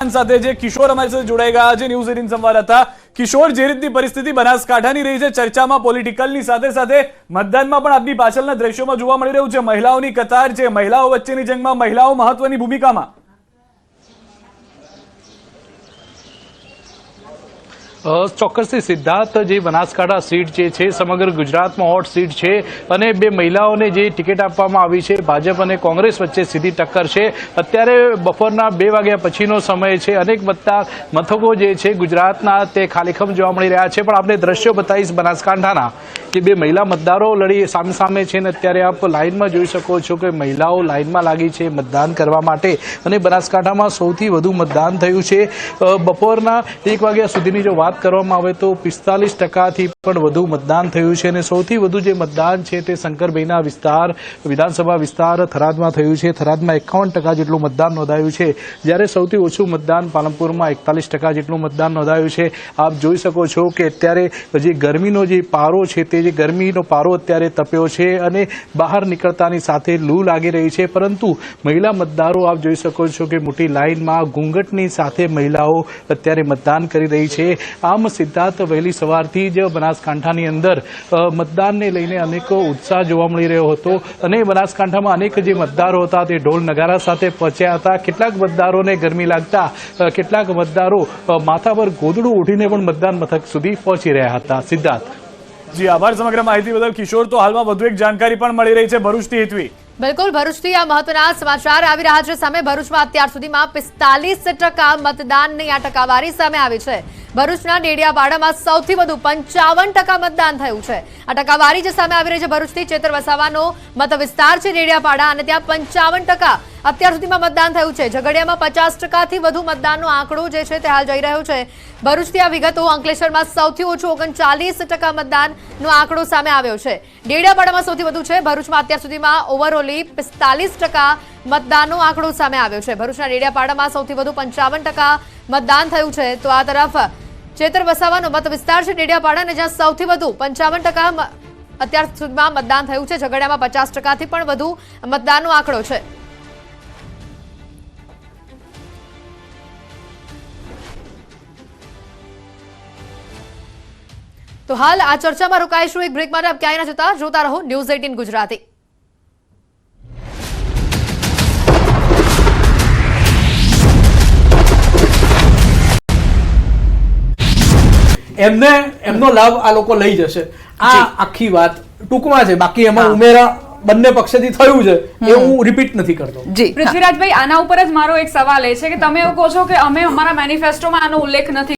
સાથે જે કિશોર અમારી સાથે જોડાઈ ગયા છે ન્યૂઝ 18 સંવાદદાતા કિશોર, જે રીતની પરિસ્થિતિ બનાસકાંઠાની રહી છે ચર્ચામાં પોલિટિકલની સાથે સાથે મતદાનમાં પણ આપની પાછળના દ્રશ્યોમાં જોવા મળી રહ્યું છે મહિલાઓની કતાર છે, મહિલાઓ વચ્ચેની જંગમાં મહિલાઓ મહત્વની ભૂમિકામાં। ચોક્કસથી સિદ્ધાર્થ, જે બનાસકાંઠા સીટ જે છે સમગ્ર ગુજરાતમાં હોટ સીટ છે અને બે મહિલાઓને જે ટિકિટ આપવામાં આવી છે ભાજપ અને કોંગ્રેસ વચ્ચે સીધી ટક્કર છે। અત્યારે બપોરના 2 વાગ્યા પછીનો સમય છે, અનેક મથકો જે છે ગુજરાતના તે ખાલીખમ જોવા મળી રહ્યા છે, પણ આપણે દ્રશ્યો બતાવીશ બનાસકાંઠાના જે બે મહિલા મતદારો લડી સામે સામે છે ને અત્યારે આપ લાઇનમાં જોઈ શકો છો કે મહિલાઓ લાઇનમાં લાગી છે મતદાન કરવા માટે અને બનાસકાંઠામાં સૌથી વધુ મતદાન થયું છે। બપોરના 1 વાગ્યા સુધીની જો વાત કરવામાં આવે તો 45%થી પણ વધુ મતદાન થયું છે અને સૌથી વધુ જે મતદાન છે તે શંકરભાઈના વિસ્તાર વિધાનસભા વિસ્તાર થરાદમાં થયું છે। થરાદમાં 51% જેટલું મતદાન નોંધાયું છે, જ્યારે સૌથી ઓછું મતદાન પાલનપુરમાં 41% જેટલું મતદાન નોંધાયું છે। આપ જોઈ શકો છો કે અત્યારે જે ગરમીનો જે પારો છે તે જે ગરમીનો પારો અત્યારે તપ્યો છે અને બહાર નીકળતાની સાથે લૂ લાગી રહી છે, પરંતુ મહિલા મતદારો આપ જોઈ શકો છો કે મોટી લાઇનમાં ઘૂંઘટની સાથે મહિલાઓ અત્યારે મતદાન કરી રહી છે। આમ સિદ્ધાર્થ, વહેલી સવારથી જ બનાસકાંઠાની અંદર મતદાનને લઈને અનેકો ઉત્સાહ જોવા મળી રહ્યો હતો અને બનાસકાંઠામાં અનેક જે મતદારો હતા તે ઢોલ નગારા સાથે પહોંચ્યા હતા। કેટલાક મતદારોને ગરમી લાગતા કેટલાક મતદારો માથા પર ગોદડું ઓઢીને પણ મતદાન મથક સુધી પહોંચી રહ્યા હતા। સિદ્ધાર્થ જી આભાર સમગ્ર માહિતી બદલ કિશોર। તો હાલમાં વધુ એક જાણકારી પણ મળી રહી છે ભરૂચથી હેતવી। બિલકુલ, ભરૂચથી આ મહત્વના સમાચાર આવી રહ્યા છે સામે। ભરૂચમાં અત્યાર સુધીમાં 45% મતદાનની આ ટકાવારી સામે આવી છે। ભરૂચના ડેડિયાપાડામાં સૌથી વધુ 55% મતદાન થયું છે। આ ટકાવારી જે સામે આવી રહી છે ભરૂચથી ચેતર વસાવાનો મત વિસ્તાર છે ડેડિયાપાડા અને ત્યાં 55% અત્યાર સુધીમાં મતદાન થયું છે। ઝઘડિયામાં 50%થી વધુ મતદાનનો આંકડો જે છે તે હાલ જઈ રહ્યો છે ભરૂચથી આ વિગતો। અંકલેશ્વરમાં સૌથી ઓછું 39% મતદાનનો આંકડો સામે આવ્યો છે। ડેડિયાપાડામાં સૌથી વધુ છે। ભરૂચમાં અત્યાર સુધીમાં ઓવરઓલી 45% મતદાનનો આંકડો સામે આવ્યો છે। ભરૂચના ડેડિયાપાડામાં સૌથી વધુ 55% મતદાન થયું છે। તો આ તરફ ચેતર વસાવાનો મત વિસ્તાર છે ડેડિયાપાડા અને જ્યાં સૌથી વધુ 55% અત્યાર સુધીમાં મતદાન થયું છે। ઝઘડિયામાં 50%થી પણ વધુ મતદાનનો આંકડો છે। તો હાલ આ ચર્ચામાં રોકાઈશું એક બ્રેક માટે। આપ ક્યાંય ના જતા, જોતા રહો ન્યૂઝ 18 ગુજરાતી। એમનો લાભ આ લોકો લઈ જશે, આ આખી વાત ટૂંકમાં છે। બાકી એમાં ઉમેરા બંને પક્ષથી થયું છે એ હું રિપીટ નથી કરતો। પૃથ્વીરાજભાઈ, આના ઉપર જ મારો એક સવાલ એ છે કે તમે એવું કહો છો કે અમે અમારા મેનિફેસ્ટોમાં આનો ઉલ્લેખ નથી